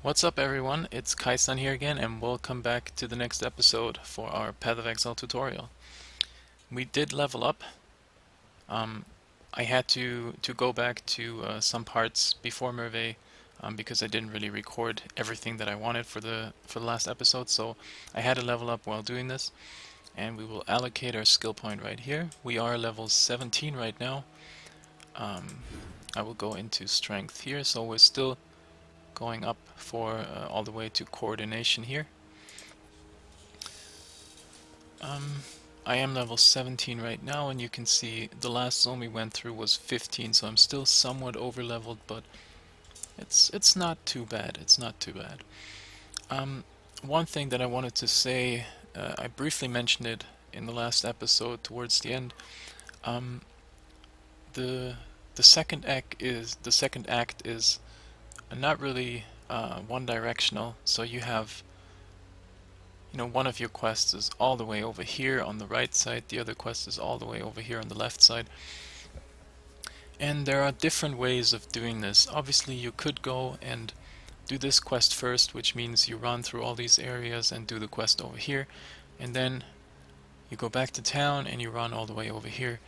What's up everyone, it's Kai-san here again and welcome back to the next episode for our Path of Exile tutorial. We did level up. Um, I had to go back to some parts before Merve because I didn't really record everything that I wanted for the last episode, so I had to level up while doing this. And we will allocate our skill point right here. We are level 17 right now. I will go into strength here, so we're still going up for all the way to coordination here. I am level 17 right now, and you can see the last zone we went through was 15, so I'm still somewhat over leveled, but it's not too bad. It's not too bad. One thing that I wanted to say, I briefly mentioned it in the last episode towards the end. The second act is not really one directional, so you have one of your quests is all the way over here on the right side, the other quest is all the way over here on the left side. And there are different ways of doing this. Obviously you could go and do this quest first, which means you run through all these areas and do the quest over here, and then you go back to town and you run all the way over here.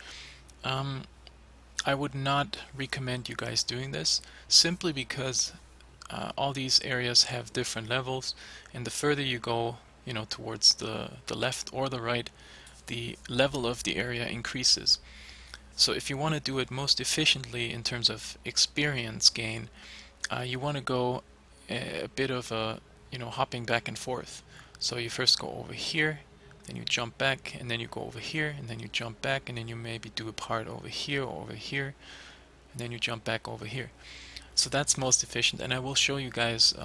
I would not recommend you guys doing this, simply because all these areas have different levels, and the further you go towards the left or the right, the level of the area increases. So if you want to do it most efficiently in terms of experience gain, you want to go a bit of a hopping back and forth. So you first go over here, then you jump back, and then you go over here, and then you jump back, and then you maybe do a part over here or over here, and then you jump back over here. So that's most efficient, and I will show you guys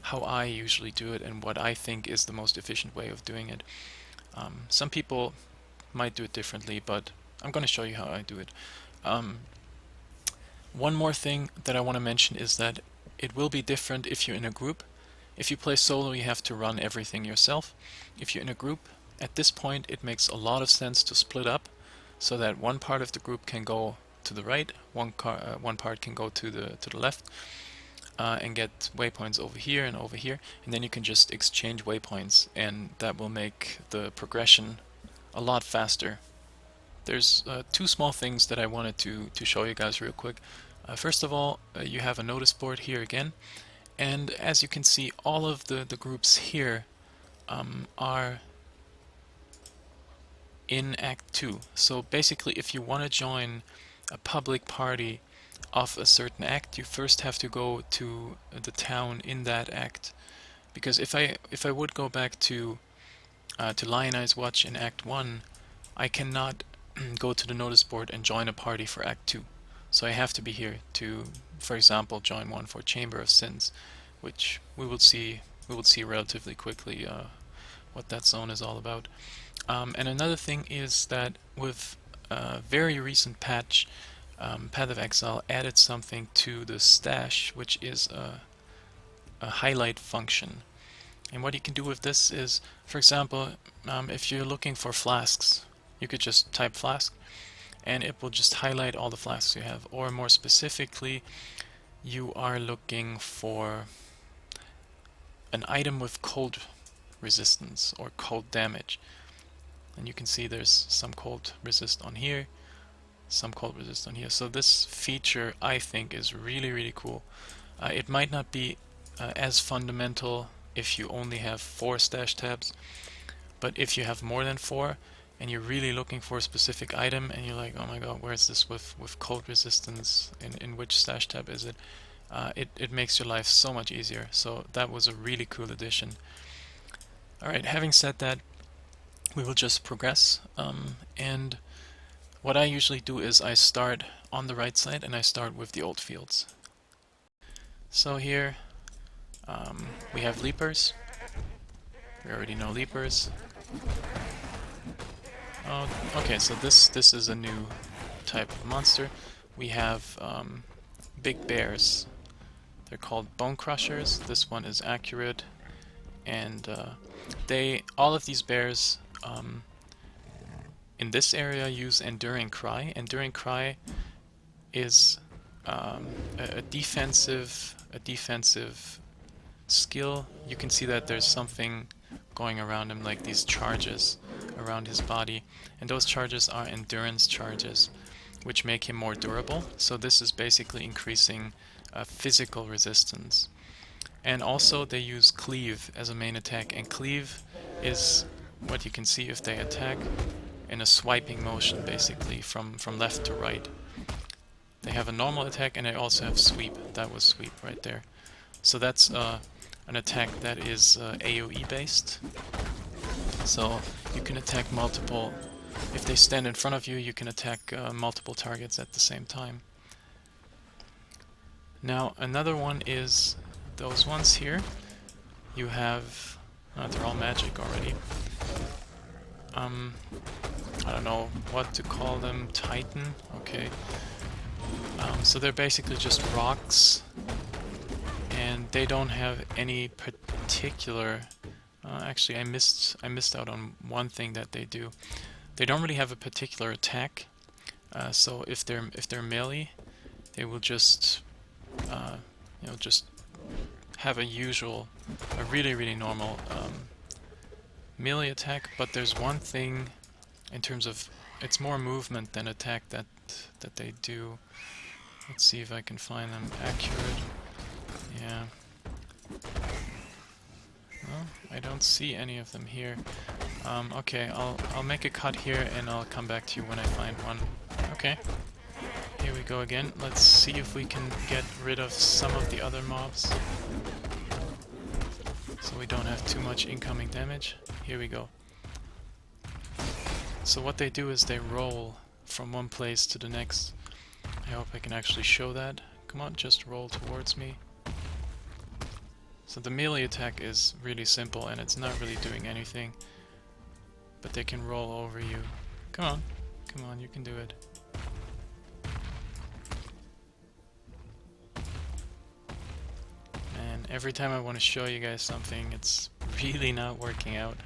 how I usually do it and what I think is the most efficient way of doing it. Some people might do it differently, but I'm going to show you how I do it. One more thing that I want to mention is that it will be different if you're in a group. If you play solo, you have to run everything yourself. If you're in a group, at this point it makes a lot of sense to split up so that one part of the group can go to the right, one part can go to the left, and get waypoints over here and over here, and then you can just exchange waypoints, and that will make the progression a lot faster. There's two small things that I wanted to show you guys real quick. First of all, you have a notice board here again, and as you can see, all of the groups here are in Act 2. So basically, if you want to join a public party of a certain act, you first have to go to the town in that act. Because if I would go back to Lion-Eye's Watch in Act 1, I cannot go to the notice board and join a party for Act 2. So I have to be here to, for example, join one for Chamber of Sins, which we will see relatively quickly what that zone is all about. And another thing is that with a very recent patch, Path of Exile added something to the stash, which is a highlight function. And what you can do with this is, for example, if you're looking for flasks, you could just type flask, and it will just highlight all the flasks you have. Or more specifically, you are looking for an item with cold resistance or cold damage. And you can see there's some cold resist on here, some cold resist on here. So this feature, I think, is really cool. It might not be as fundamental if you only have 4 stash tabs, but if you have more than 4 and you're really looking for a specific item and you're like, oh my god, where's this with cold resistance, in which stash tab is it? It makes your life so much easier. So that was a really cool addition. Alright, having said that, we will just progress, and what I usually do is I start on the right side and I start with the old fields. So here we have leapers. We already know leapers. Oh, okay, so this is a new type of monster. We have big bears. They're called bone crushers. This one is accurate, and all of these bears in this area use Enduring Cry. Enduring Cry is a defensive skill, you can see that there's something going around him, like these charges around his body, and those charges are endurance charges, which make him more durable. So this is basically increasing physical resistance. And also they use cleave as a main attack, and cleave is what you can see if they attack in a swiping motion, basically from left to right. They have a normal attack and they also have sweep. That was sweep right there. So that's an attack that is AoE based. So you can attack multiple, if they stand in front of you, you can attack multiple targets at the same time. Now another one is those ones here. You have, they're all magic already. I don't know what to call them, Titan, okay. So they're basically just rocks, and they don't have any particular, actually I missed out on one thing that they do. They don't really have a particular attack, so if they're melee, they will just just have a really normal melee attack. But there's one thing in terms of, it's more movement than attack that they do. Let's see if I can find them accurate. Yeah. Well, I don't see any of them here. Okay, I'll make a cut here and I'll come back to you when I find one. Okay. Here we go again. Let's see if we can get rid of some of the other mobs, so we don't have too much incoming damage. Here we go. So what they do is they roll from one place to the next. I hope I can actually show that. Come on, just roll towards me. So the melee attack is really simple and it's not really doing anything, but they can roll over you. Come on, you can do it. And every time I want to show you guys something, it's really not working out.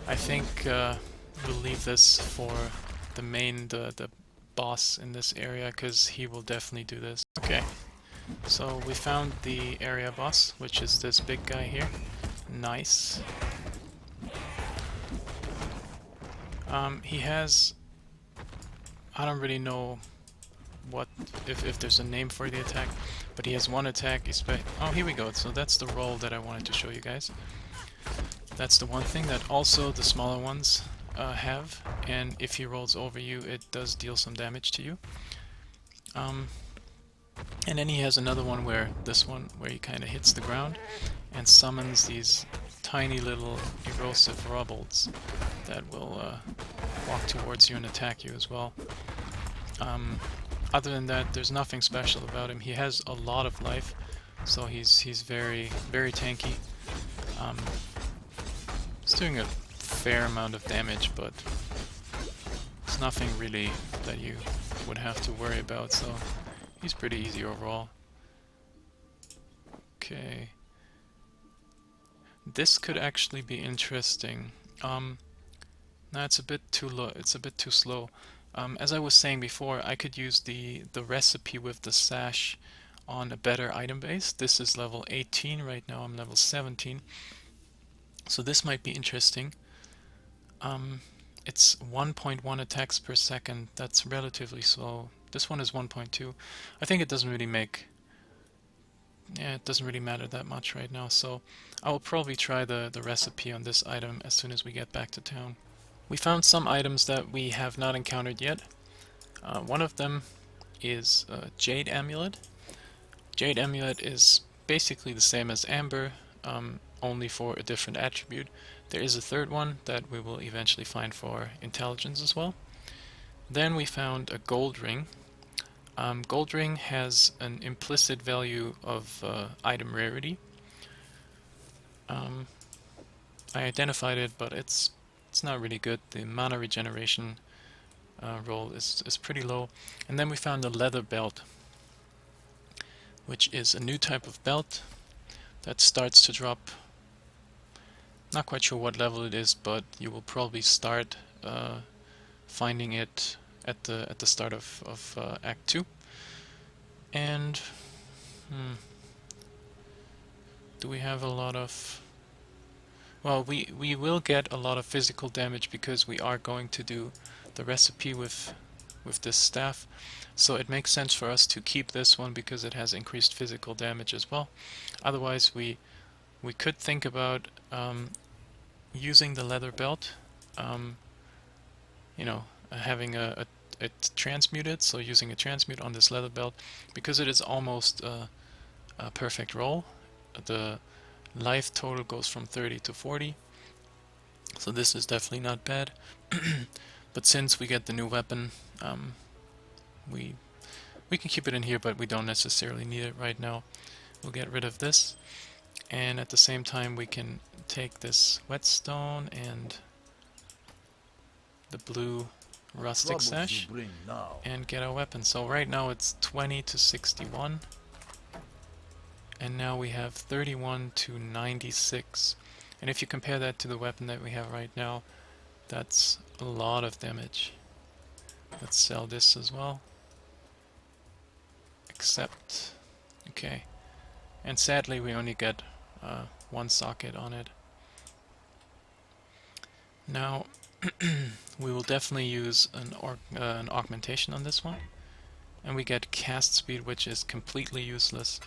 I think we'll leave this for the boss in this area, because he will definitely do this. Okay, so we found the area boss, which is this big guy here. Nice. He has, I don't really know what if there's a name for the attack, but he has one attack. Oh, here we go. So that's the roll that I wanted to show you guys. That's the one thing that also the smaller ones have, and if he rolls over you, it does deal some damage to you. And then he has another one where he kind of hits the ground and summons these tiny little erosive rubbles that will walk towards you and attack you as well. Other than that, there's nothing special about him. He has a lot of life, so he's very tanky. It's doing a fair amount of damage, but it's nothing really that you would have to worry about, so he's pretty easy overall. Okay. This could actually be interesting. No, it's a bit too low. It's a bit too slow. As I was saying before, I could use the recipe with the sash on a better item base. This is level 18 right now. I'm level 17. So this might be interesting. It's 1.1 attacks per second. That's relatively slow. This one is 1.2. I think it doesn't really it doesn't really matter that much right now. So I will probably try the recipe on this item as soon as we get back to town. We found some items that we have not encountered yet. One of them is Jade Amulet. Jade Amulet is basically the same as Amber, only for a different attribute. There is a third one that we will eventually find for intelligence as well. Then we found a gold ring. Gold ring has an implicit value of item rarity. I identified it, but it's not really good. The mana regeneration roll is pretty low. And then we found a leather belt, which is a new type of belt that starts to drop. Not quite sure what level it is, but you will probably start finding it at the start of Act 2. And do we have a lot of... Well, we will get a lot of physical damage because we are going to do the recipe with this staff. So it makes sense for us to keep this one because it has increased physical damage as well. Otherwise, we could think about using the leather belt. You know, having it transmuted, so using a transmute on this leather belt, because it is almost a perfect roll. The life total goes from 30 to 40, so this is definitely not bad. But since we get the new weapon, we can keep it in here, but we don't necessarily need it right now. We'll get rid of this, and at the same time we can take this whetstone and the blue rustic sash and get our weapon. So right now it's 20 to 61, and now we have 31 to 96. And if you compare that to the weapon that we have right now, that's a lot of damage. Let's sell this as well. Accept. Okay. And sadly we only get one socket on it. Now we will definitely use an augmentation on this one, and we get cast speed, which is completely useless.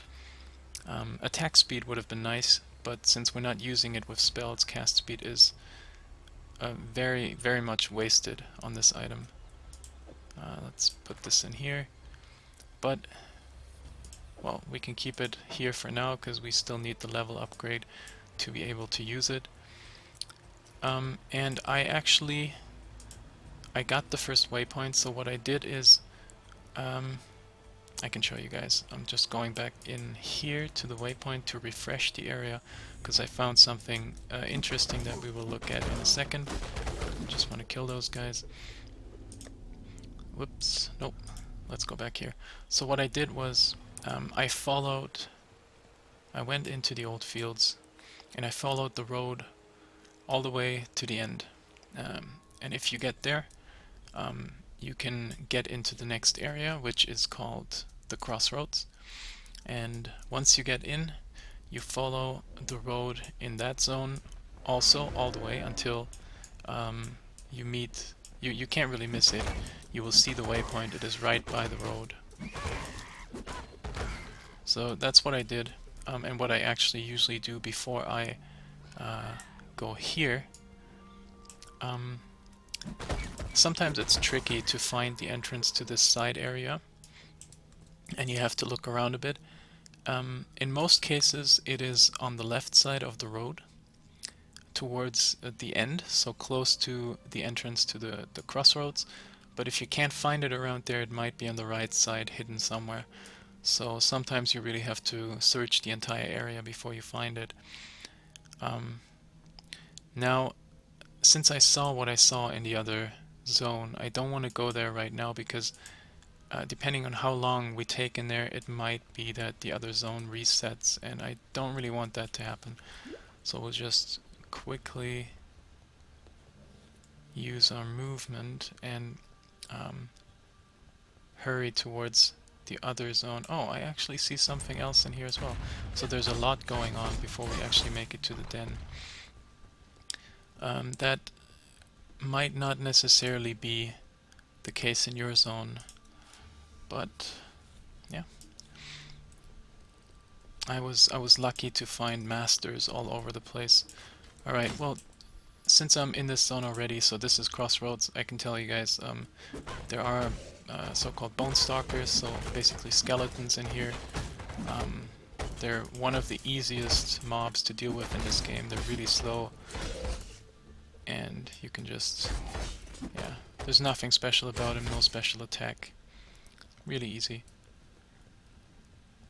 Attack speed would have been nice, but since we're not using it with spells, cast speed is very, very much wasted on this item. Let's put this in here, but well, we can keep it here for now because we still need the level upgrade to be able to use it. And I got the first waypoint, so what I did is, I can show you guys. I'm just going back in here to the waypoint to refresh the area because I found something interesting that we will look at in a second. I just want to kill those guys. Whoops, nope. Let's go back here. So what I did was, I went into the old fields and I followed the road all the way to the end. And if you get there, you can get into the next area, which is called the crossroads. And once you get in, you follow the road in that zone also all the way until you meet... You can't really miss it. You will see the waypoint. It is right by the road. So that's what I did, and what I actually usually do before I go here. Sometimes it's tricky to find the entrance to this side area, and you have to look around a bit. In most cases it is on the left side of the road towards the end, so close to the entrance to the crossroads, but if you can't find it around there, it might be on the right side, hidden somewhere. So sometimes you really have to search the entire area before you find it. Now, since I saw what I saw in the other zone, I don't want to go there right now because depending on how long we take in there, it might be that the other zone resets, and I don't really want that to happen. So we'll just quickly use our movement and hurry towards the other zone. Oh, I actually see something else in here as well. So there's a lot going on before we actually make it to the den. That might not necessarily be the case in your zone, but yeah. I was lucky to find masters all over the place. Alright, well, since I'm in this zone already, so this is Crossroads, I can tell you guys, there are so-called bone stalkers, so basically skeletons in here. They're one of the easiest mobs to deal with in this game. They're really slow, and you can just, yeah, there's nothing special about them, no special attack. Really easy.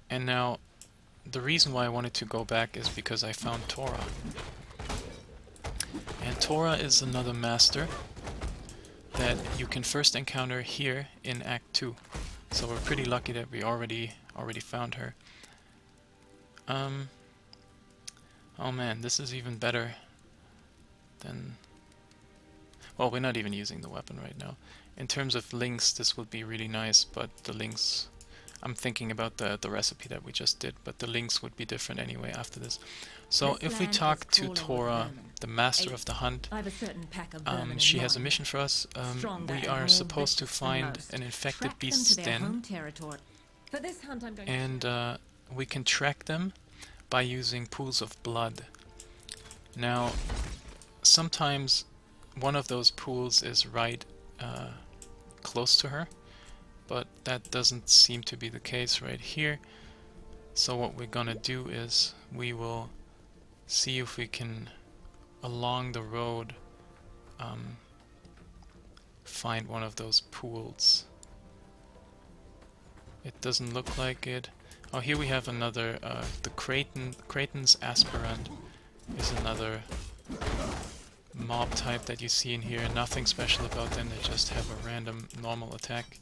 And now, the reason why I wanted to go back is because I found Torah. And Torah is another master that you can first encounter here in Act 2. So we're pretty lucky that we already found her. Oh man, this is even better than... Well, we're not even using the weapon right now. In terms of links, this would be really nice, but the links, I'm thinking about the recipe that we just did, but the links would be different anyway after this. So if we talk to Tora, the master of the hunt, she has a mission for us. We are supposed to find an infected beast's den, and we can track them by using pools of blood. Now, sometimes one of those pools is right close to her, but that doesn't seem to be the case right here. So what we're gonna do is we will see if we can, along the road, find one of those pools. It doesn't look like it. Oh, here we have another, the Kraton's aspirant is another mob type that you see in here. Nothing special about them, they just have a random normal attack.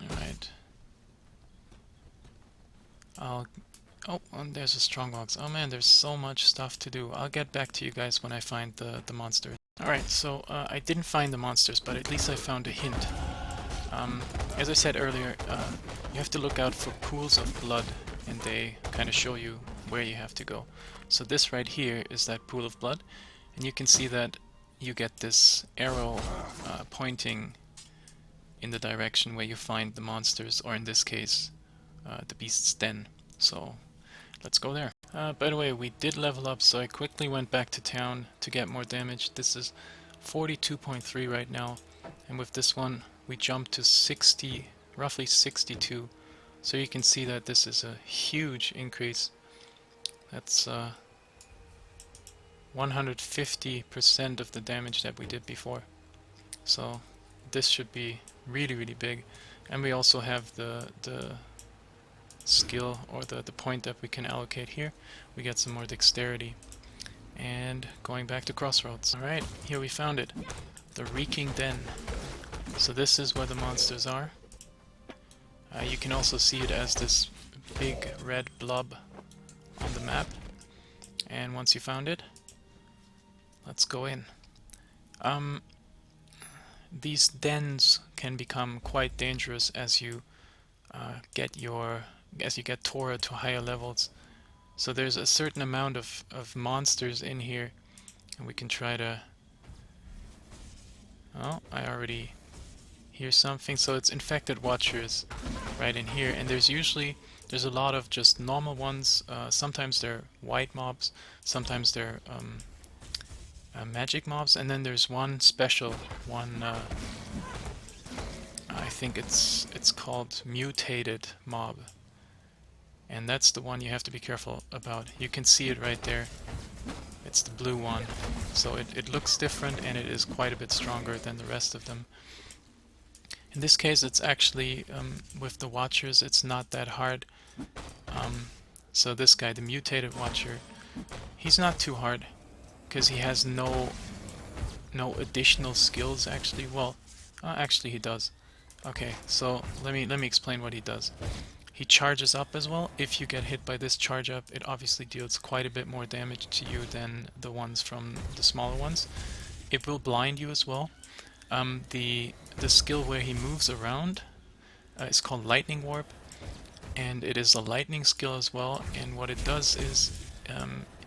Alright. Oh, and there's a strongbox. Oh man, there's so much stuff to do. I'll get back to you guys when I find the monsters. Alright, so I didn't find the monsters, but at least I found a hint. As I said earlier, you have to look out for pools of blood, and they kind of show you where you have to go. So this right here is that pool of blood, and you can see that you get this arrow pointing in the direction where you find the monsters, or in this case, the beast's den. So let's go there. By the way, we did level up, so I quickly went back to town to get more damage. This is 42.3 right now, and with this one we jumped to 60, roughly 62. So you can see that this is a huge increase. That's 150% of the damage that we did before. So this should be really, really big. And we also have the skill, or the point that we can allocate here. We get some more dexterity. And going back to Crossroads. Alright, here we found it. The Reeking Den. So this is where the monsters are. You can also see it as this big red blob on the map. And once you found it, let's go in. These dens can become quite dangerous as you get Tora to higher levels. So there's a certain amount of monsters in here, and we can try to... Oh, I already hear something. So it's infected watchers right in here, and there's a lot of just normal ones. Sometimes they're white mobs, sometimes they're magic mobs, and then there's one special one. I think it's called mutated mob, and that's the one you have to be careful about. You can see it right there. It's the blue one. So it looks different, and it is quite a bit stronger than the rest of them. In this case, it's actually, with the Watchers, it's not that hard. So this guy, the Mutated Watcher, he's not too hard, because he has no additional skills, actually. Well, actually he does. Okay, so let me explain what he does. He charges up as well. If you get hit by this charge up, it obviously deals quite a bit more damage to you than the ones from the smaller ones. It will blind you as well. The skill where he moves around is called Lightning Warp, and it is a lightning skill as well. And what it does is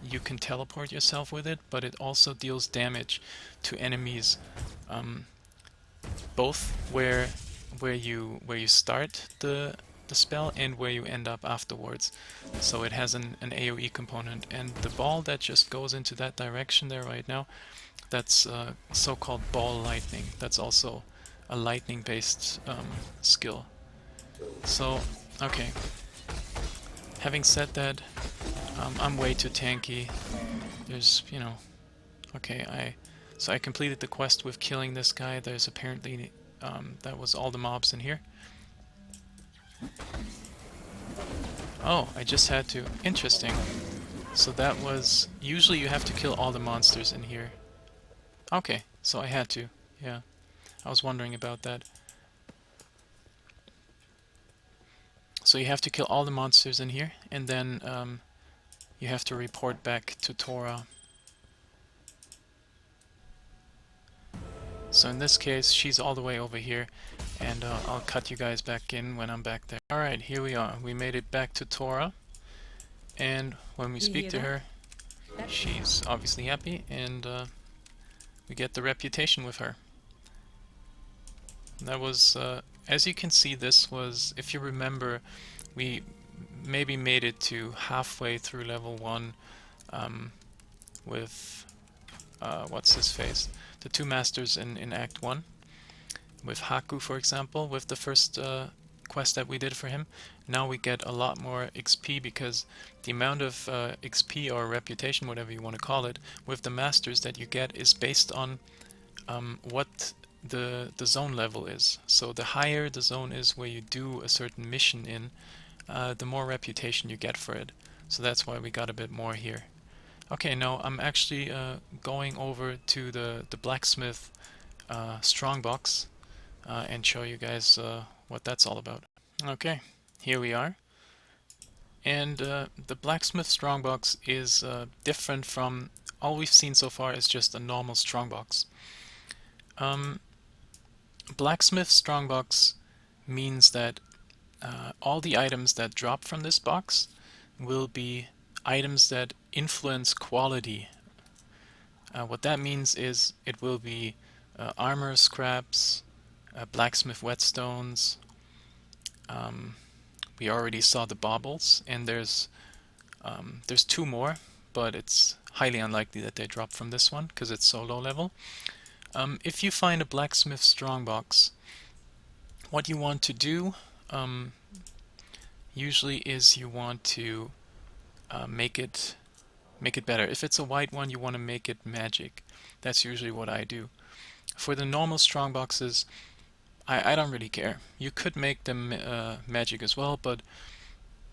you can teleport yourself with it, but it also deals damage to enemies, both where you start the spell and where you end up afterwards. So it has an AoE component, and the ball that just goes into that direction there right now, that's so-called ball lightning. That's also a lightning based skill. So okay, having said that, I'm way too tanky. There's, okay, so I completed the quest with killing this guy. There's apparently that was all the mobs in here. Oh, I just had to. Interesting. So that was... Usually you have to kill all the monsters in here. Okay, so I had to. Yeah, I was wondering about that. So you have to kill all the monsters in here, and then you have to report back to Tora. So in this case, she's all the way over here, and I'll cut you guys back in when I'm back there. Alright, here we are. We made it back to Tora, and when we speak to her, she's obviously happy, and we get the reputation with her. That was, as you can see, this was, if you remember, we maybe made it to halfway through level 1 with, what's his face? The two masters in Act 1. With Haku, for example, with the first quest that we did for him. Now we get a lot more XP because the amount of XP or reputation, whatever you want to call it, with the masters that you get is based on what the zone level is. So the higher the zone is where you do a certain mission in, the more reputation you get for it. So that's why we got a bit more here. Okay, now I'm actually going over to the blacksmith strongbox and show you guys what that's all about. Okay, here we are. And the blacksmith strongbox is different from all we've seen so far is just a normal strongbox. Blacksmith strongbox means that all the items that drop from this box will be items that influence quality. What that means is it will be armor scraps, blacksmith whetstones. We already saw the baubles, and there's two more, but it's highly unlikely that they drop from this one because it's so low level. If you find a blacksmith strongbox, what you want to do usually is you want to make it better. If it's a white one, you want to make it magic. That's usually what I do. For the normal strongboxes, I don't really care. You could make them magic as well, but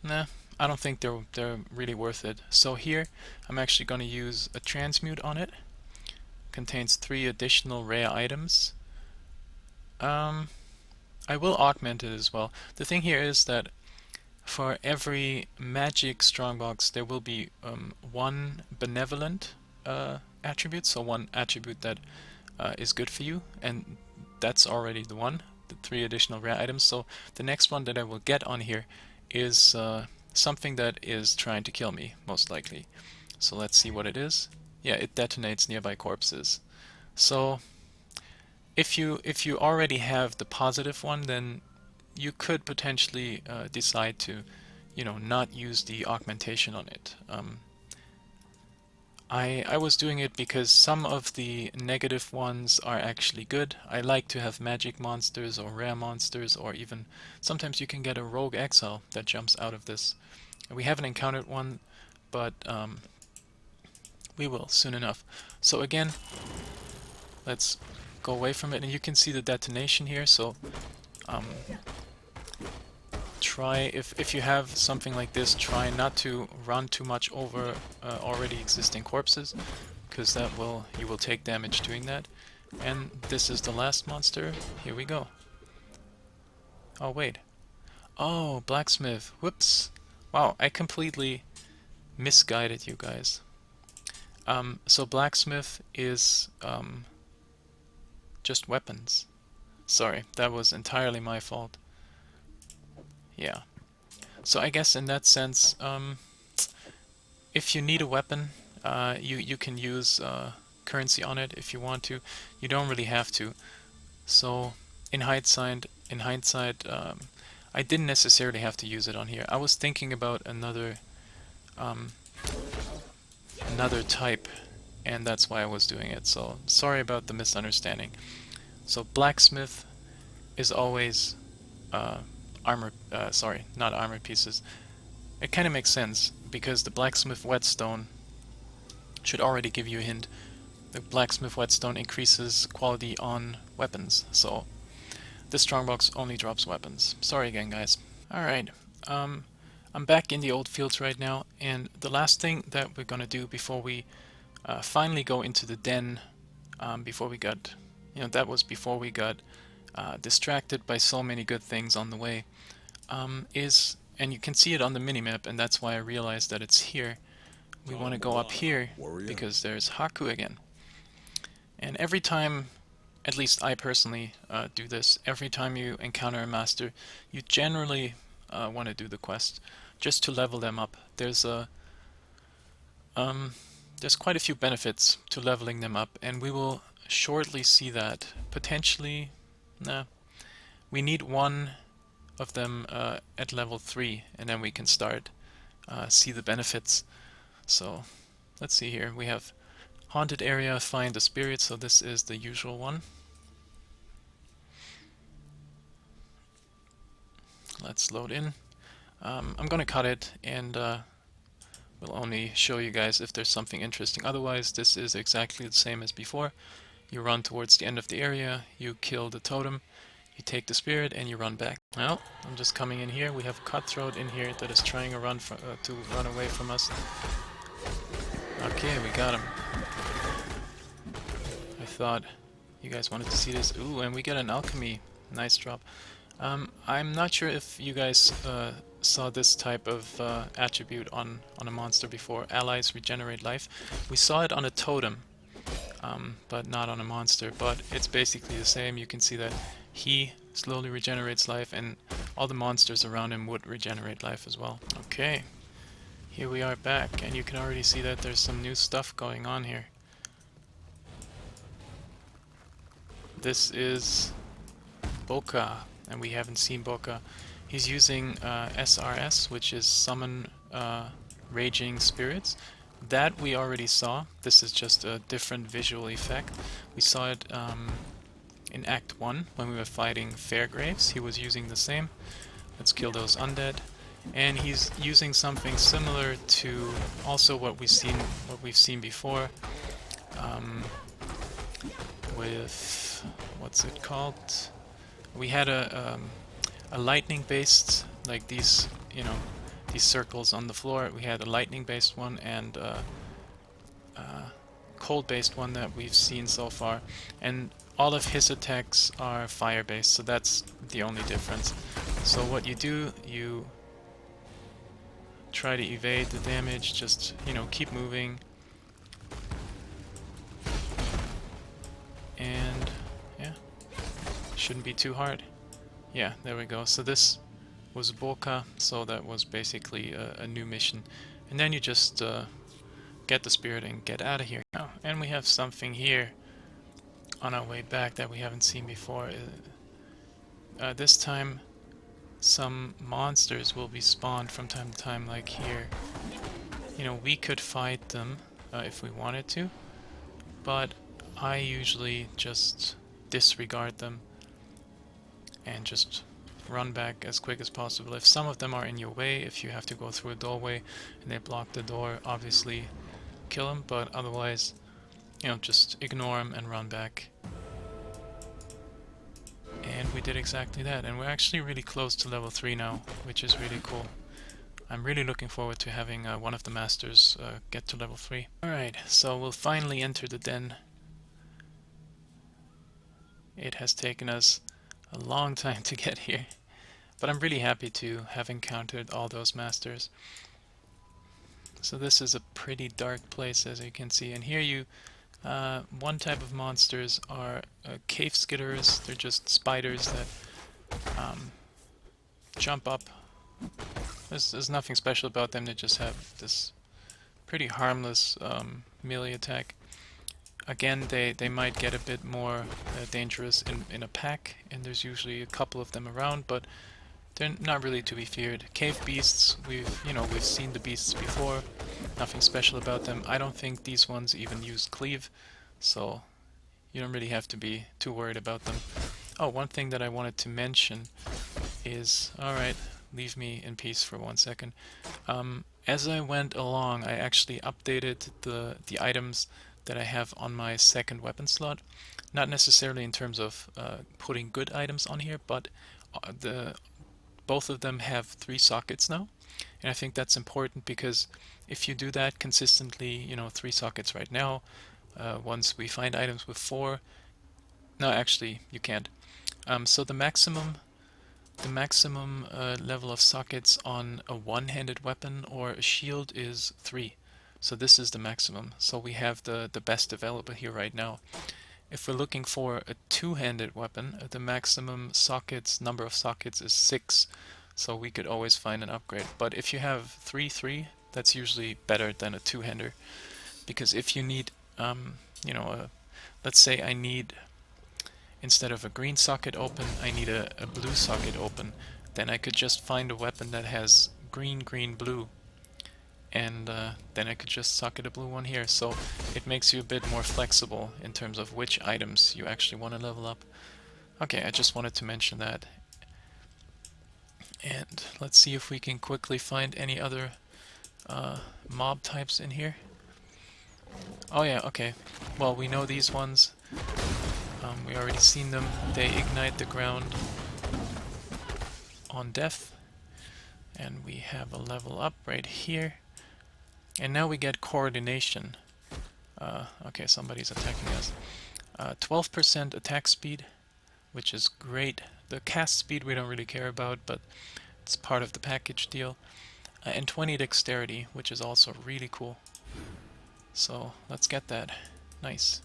nah, I don't think they're really worth it. So here, I'm actually going to use a transmute on it. Contains 3 additional rare items. I will augment it as well. The thing here is that for every magic strongbox, there will be one benevolent attribute, so one attribute that is good for you, and that's already the 3 additional rare items. So the next one that I will get on here is something that is trying to kill me, most likely. So let's see what it is. Yeah, it detonates nearby corpses. So if you already have the positive one, then you could potentially decide to, not use the augmentation on it. I was doing it because some of the negative ones are actually good. I like to have magic monsters or rare monsters, or even sometimes you can get a rogue exile that jumps out of this. We haven't encountered one, but we will soon enough. So again, let's go away from it, and you can see the detonation here. So try, if you have something like this, try not to run too much over already existing corpses, because you will take damage doing that. And this is the last monster. Here we go. Oh wait. Oh, blacksmith. Whoops. Wow, I completely misguided you guys. So blacksmith is just weapons. Sorry, that was entirely my fault. Yeah. So I guess in that sense, if you need a weapon, you can use currency on it if you want to. You don't really have to. So in hindsight, I didn't necessarily have to use it on here. I was thinking about another type, and that's why I was doing it. So sorry about the misunderstanding. So blacksmith is always armor, sorry, not armor pieces. It kind of makes sense, because the blacksmith whetstone should already give you a hint. The blacksmith whetstone increases quality on weapons, so this strongbox only drops weapons. Sorry again, guys. Alright, I'm back in the old fields right now, and the last thing that we're gonna do before we finally go into the den, before we got, that was before we got distracted by so many good things on the way, is, and you can see it on the minimap, and that's why I realized that it's here. We want to go up here because there's Haku again. And every time At least I personally do this. Every time you encounter a master, you generally want to do the quest just to level them up. Um, there's quite a few benefits to leveling them up, and we will shortly see that. Potentially, nah, we need one of them at level 3, and then we can start see the benefits. So let's see here. We have haunted area, find the spirit, so this is the usual one. Let's load in. I'm gonna cut it, and we'll only show you guys if there's something interesting. Otherwise, this is exactly the same as before. You run towards the end of the area, you kill the totem, you take the spirit, and you run back. Well, I'm just coming in here. We have Cutthroat in here that is trying to run away from us. Okay, we got him. I thought you guys wanted to see this. Ooh, and we get an alchemy. Nice drop. I'm not sure if you guys saw this type of attribute on a monster before. Allies regenerate life. We saw it on a totem, but not on a monster. But it's basically the same. You can see that he slowly regenerates life, and all the monsters around him would regenerate life as well. Okay, here we are back, and you can already see that there's some new stuff going on here. This is Boka, and we haven't seen Boka. He's using SRS, which is Summon Raging Spirits. That we already saw. This is just a different visual effect. We saw it in Act 1 when we were fighting Fairgraves. He was using the same. Let's kill those undead. And he's using something similar to also what we've seen before with what's it called? We had a lightning-based, like these, you know, these circles on the floor. We had a lightning-based one and a cold-based one that we've seen so far, and all of his attacks are fire-based, so that's the only difference. So what you do, you try to evade the damage, just, you know, keep moving, and yeah, shouldn't be too hard. Yeah, there we go. So this was Boka, so that was basically a new mission. And then you just get the spirit and get out of here. Oh, and we have something here on our way back that we haven't seen before. This time some monsters will be spawned from time to time, like here. You know, we could fight them if we wanted to, but I usually just disregard them and just run back as quick as possible. If some of them are in your way, if you have to go through a doorway and they block the door, obviously kill them, but otherwise, you know, just ignore them and run back. And we did exactly that, and we're actually really close to level 3 now, which is really cool. I'm really looking forward to having one of the masters get to level 3. Alright, so we'll finally enter the den. It has taken us a long time to get here, but I'm really happy to have encountered all those masters. So this is a pretty dark place, as you can see, and here you one type of monsters are cave skitters. They're just spiders that jump up. There's nothing special about them. They just have this pretty harmless melee attack. Again, they might get a bit more dangerous in a pack, and there's usually a couple of them around, but they're not really to be feared. Cave beasts, we've seen the beasts before. Nothing special about them. I don't think these ones even use cleave, so you don't really have to be too worried about them. Oh, one thing that I wanted to mention is, alright, leave me in peace for 1 second. As I went along, I actually updated the items that I have on my second weapon slot. Not necessarily in terms of putting good items on here, but both of them have 3 sockets now. And I think that's important because if you do that consistently, 3 sockets right now, once we find items with 4, no, actually you can't. So the maximum level of sockets on a one-handed weapon or a shield is 3. So this is the maximum. So we have the best available here right now. If we're looking for a two-handed weapon, the maximum number of sockets is 6, so we could always find an upgrade. But if you have 3, that's usually better than a two-hander, because if you need, you know, let's say I need, instead of a green socket open, I need a blue socket open, then I could just find a weapon that has green, green, blue, and then I could just socket a blue one here. So it makes you a bit more flexible in terms of which items you actually want to level up. Okay, I just wanted to mention that. And let's see if we can quickly find any other mob types in here. Oh yeah, okay. Well, we know these ones. We already seen them. They ignite the ground on death. And we have a level up right here. And now we get coordination. Okay, somebody's attacking us. 12% attack speed, which is great. The cast speed we don't really care about, but it's part of the package deal. And 20 dexterity, which is also really cool. So let's get that. Nice.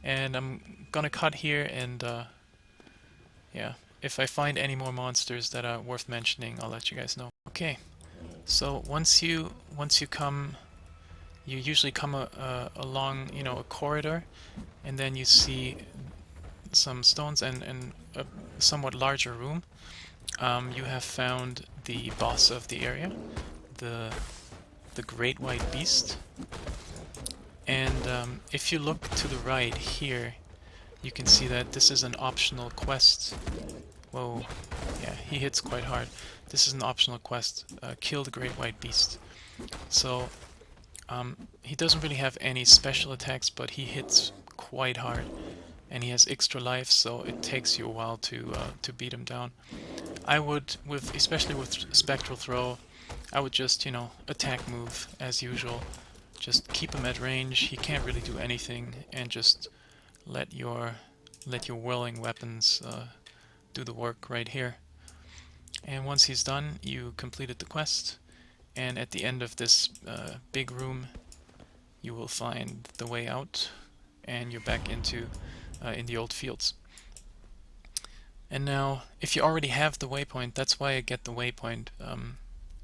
And I'm gonna cut here, and yeah, if I find any more monsters that are worth mentioning, I'll let you guys know. Okay, so once you come, you usually come along, you know, a corridor, and then you see some stones and a somewhat larger room. You have found the boss of the area, the Great White Beast. And if you look to the right here, you can see that this is an optional quest. Whoa, yeah, he hits quite hard. This is an optional quest, kill the Great White Beast. So he doesn't really have any special attacks, but he hits quite hard, and he has extra life, so it takes you a while to beat him down. I would, especially with Spectral Throw, I would just, you know, attack move as usual. Just keep him at range. He can't really do anything, and just let your whirling weapons do the work right here. And once he's done, you completed the quest, and at the end of this big room, you will find the way out, and you're back into in the old fields. And now, if you already have the waypoint, that's why I get the waypoint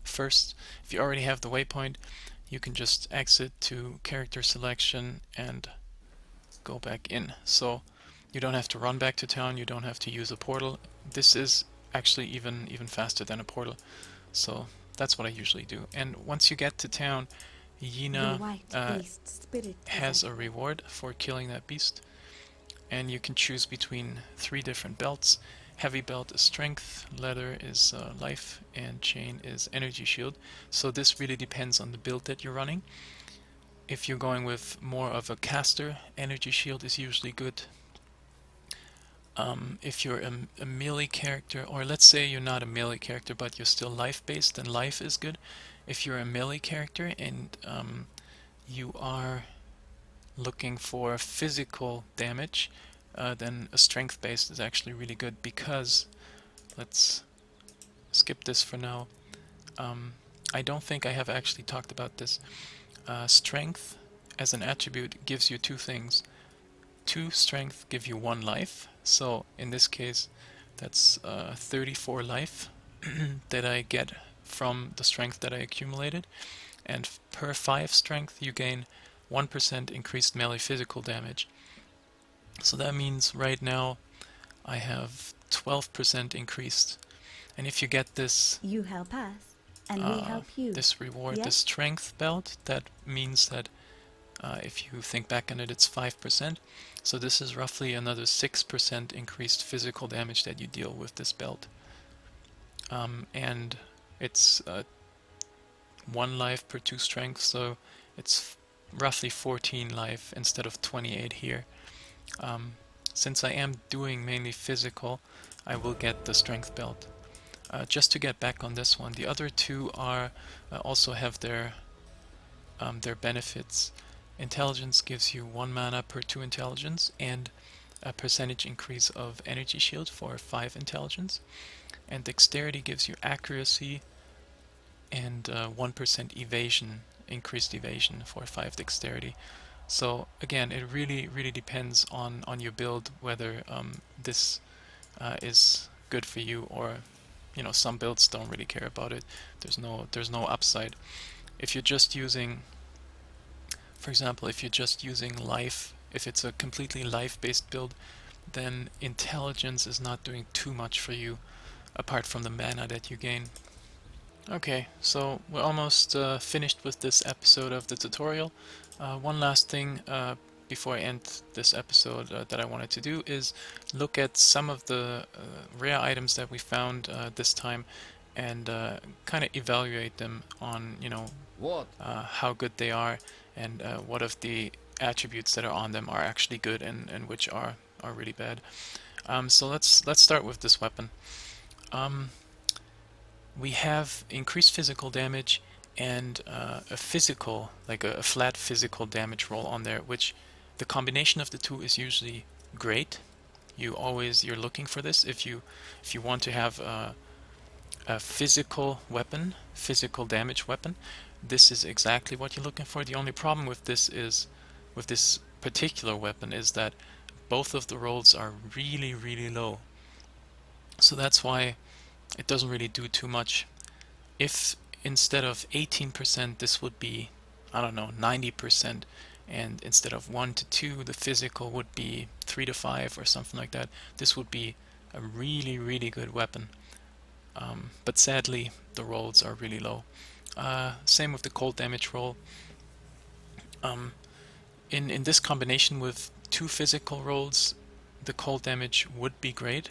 first. If you already have the waypoint, you can just exit to character selection and go back in. So you don't have to run back to town, you don't have to use a portal. This is actually even faster than a portal. So that's what I usually do. And once you get to town, Yina has a reward for killing that beast. And you can choose between 3 different belts. Heavy belt is strength, leather is life, and chain is energy shield. So this really depends on the build that you're running. If you're going with more of a caster, energy shield is usually good. If you're a melee character, or let's say you're not a melee character but you're still life-based, then life is good. If you're a melee character and you are looking for physical damage, then a strength-based is actually really good, because, let's skip this for now. I don't think I have actually talked about this. Strength as an attribute gives you 2 things. 2 strength give you 1 life, so in this case that's 34 life that I get from the strength that I accumulated, and per 5 strength you gain 1% increased melee physical damage. So that means right now I have 12% increased. And if you get this, you help us, and we help you. This reward, yes? the strength belt, that means that if you think back on it, it's 5%. So this is roughly another 6% increased physical damage that you deal with this belt. And it's 1 life per 2 strength, so it's roughly 14 life instead of 28 here. Since I am doing mainly physical, I will get the strength belt. Just to get back on this one, the other 2 are also have their benefits. Intelligence gives you 1 mana per 2 intelligence, and a percentage increase of energy shield for 5 intelligence. And dexterity gives you accuracy and 1% evasion, increased evasion for 5 dexterity. So again, it really depends on your build whether this is good for you, or some builds don't really care about it. There's no upside. If you're just using, for example, if you're just using life, if it's a completely life-based build, then intelligence is not doing too much for you apart from the mana that you gain. Okay, so we're almost finished with this episode of the tutorial. One last thing before I end this episode that I wanted to do is look at some of the rare items that we found this time, and kind of evaluate them on, What? how good they are, and what of the attributes that are on them are actually good, and which are really bad. So let's start with this weapon. Um, we have increased physical damage and a physical, like a flat physical damage roll on there, which the combination of the two is usually great. You're looking for this if you want to have a physical weapon, physical damage weapon. This is exactly what you're looking for. The only problem with this particular weapon is that both of the rolls are really low. So that's why it doesn't really do too much. If instead of 18% this would be, I don't know, 90%, and instead of 1 to 2 the physical would be 3 to 5 or something like that, this would be a really good weapon. But sadly the rolls are really low. Same with the cold damage roll. In this combination with 2 physical rolls, the cold damage would be great.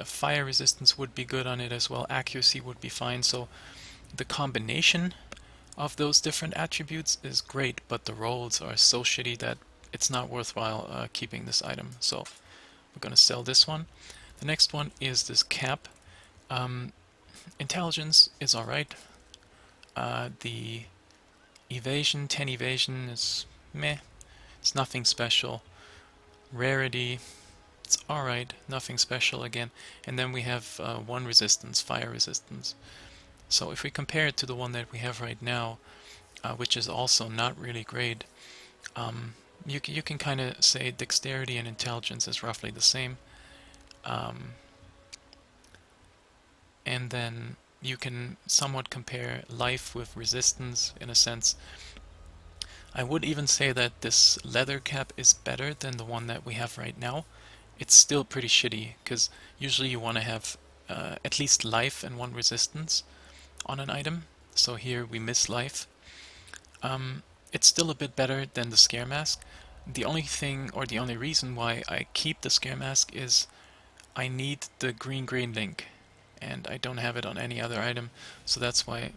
Fire resistance would be good on it as well. Accuracy would be fine. So the combination of those different attributes is great, but the rolls are so shitty that it's not worthwhile keeping this item. So we're going to sell this one. The next one is this cap. Intelligence is alright. The evasion, 10 evasion is meh. It's nothing special. Rarity, it's alright, nothing special again. And then we have 1 resistance, fire resistance. So if we compare it to the one that we have right now, which is also not really great, you can kind of say dexterity and intelligence is roughly the same. And then you can somewhat compare life with resistance in a sense. I would even say that this leather cap is better than the one that we have right now. It's still pretty shitty, because usually you want to have at least life and 1 resistance on an item. So here we miss life. It's still a bit better than the scare mask. The only thing, or the only reason why I keep the scare mask is I need the green link, and I don't have it on any other item, so that's why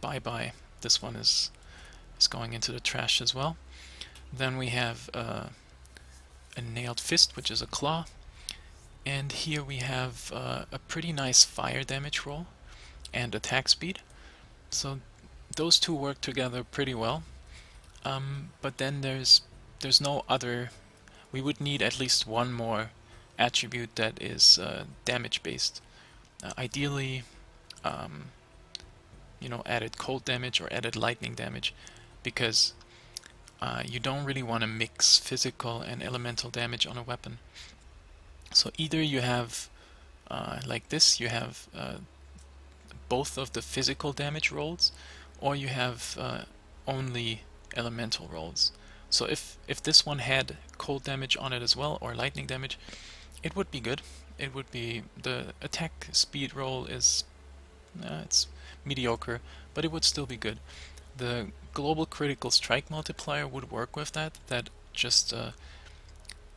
bye. This one is going into the trash as well. Then we have a nailed fist, which is a claw, and here we have a pretty nice fire damage roll and attack speed. So those two work together pretty well. But then there's no other. We would need at least 1 more attribute that is damage based. Ideally, added cold damage or added lightning damage, because you don't really want to mix physical and elemental damage on a weapon. So either you have, like this, you have both of the physical damage rolls, or you have only elemental rolls. So if this one had cold damage on it as well, or lightning damage, it would be good. It would be, the attack speed roll is it's mediocre, but it would still be good. The global critical strike multiplier would work with that. That just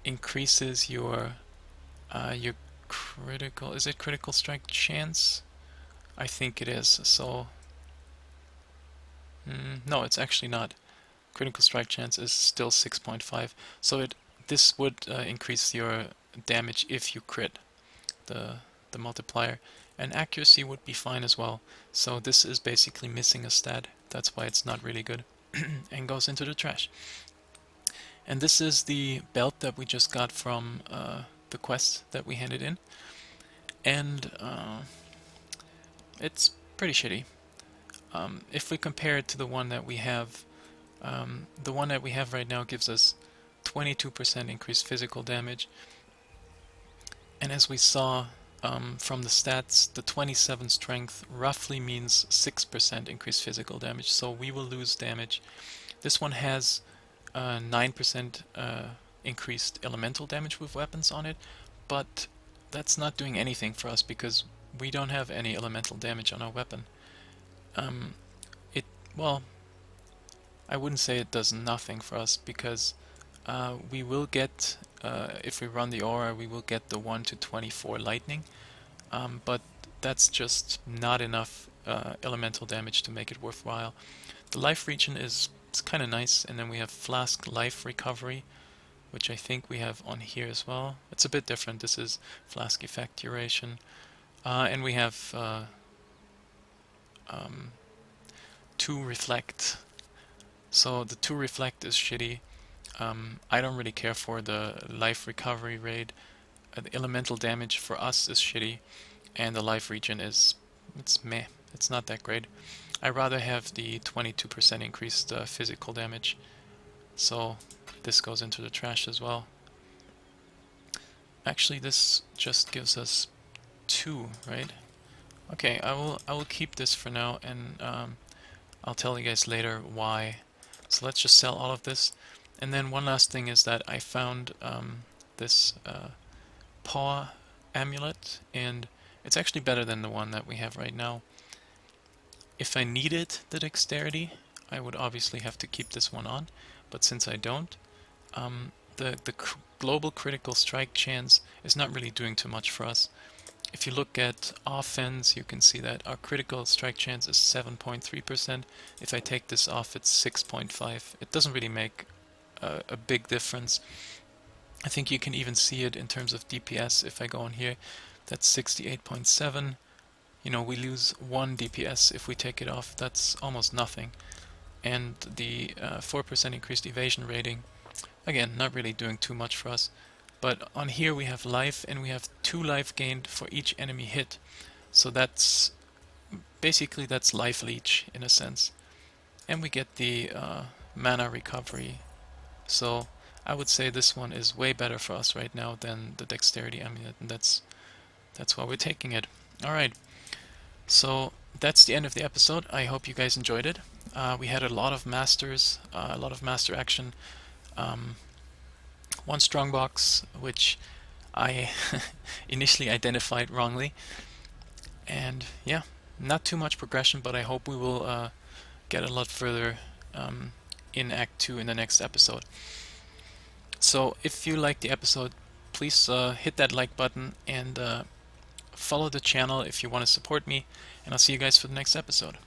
increases your critical, is it critical strike chance? I think it is. So no, it's actually not. Critical strike chance is still 6.5. So this would increase your damage if you crit the multiplier, and accuracy would be fine as well. So this is basically missing a stat. That's why it's not really good and goes into the trash. And this is the belt that we just got from the quest that we handed in, and it's pretty shitty. If we compare it to the one that we have The one that we have right now gives us 22% increased physical damage, and as we saw from the stats, the 27 strength roughly means 6% increased physical damage, so we will lose damage. This one has 9% increased elemental damage with weapons on it, but that's not doing anything for us because we don't have any elemental damage on our weapon. Um, it well, I wouldn't say it does nothing for us because we will get, if we run the aura, we will get the 1 to 24 lightning, but that's just not enough elemental damage to make it worthwhile. The life regen is kind of nice, and then we have flask life recovery, which I think we have on here as well. It's a bit different. This is flask effect duration, and we have um, 2 reflect. So the 2 reflect is shitty. I don't really care for the life recovery rate. The elemental damage for us is shitty, and the life regen it's meh. It's not that great. I rather have the 22% increased physical damage. So this goes into the trash as well. Actually, this just gives us 2, right? Okay, I will keep this for now, and I'll tell you guys later why. So let's just sell all of this. And then one last thing is that I found this PoE amulet, and it's actually better than the one that we have right now. If I needed the dexterity, I would obviously have to keep this one on, but since I don't, the global critical strike chance is not really doing too much for us. If you look at offense, you can see that our critical strike chance is 7.3%. If I take this off, it's 6.5. It doesn't really make a big difference. I think you can even see it in terms of DPS. If I go on here, that's 68.7. You know, we lose 1 DPS if we take it off. That's almost nothing. And the 4% increased evasion rating, again, not really doing too much for us. But on here we have life, and we have 2 life gained for each enemy hit. So that's basically that's life leech in a sense. And we get the mana recovery. So I would say this one is way better for us right now than the dexterity amulet, and that's why we're taking it. Alright, so that's the end of the episode. I hope you guys enjoyed it. We had a lot of masters, a lot of master action. 1 strongbox, which I initially identified wrongly. And yeah, not too much progression, but I hope we will get a lot further in Act 2 in the next episode. So if you liked the episode, please hit that like button and follow the channel if you want to support me, and I'll see you guys for the next episode.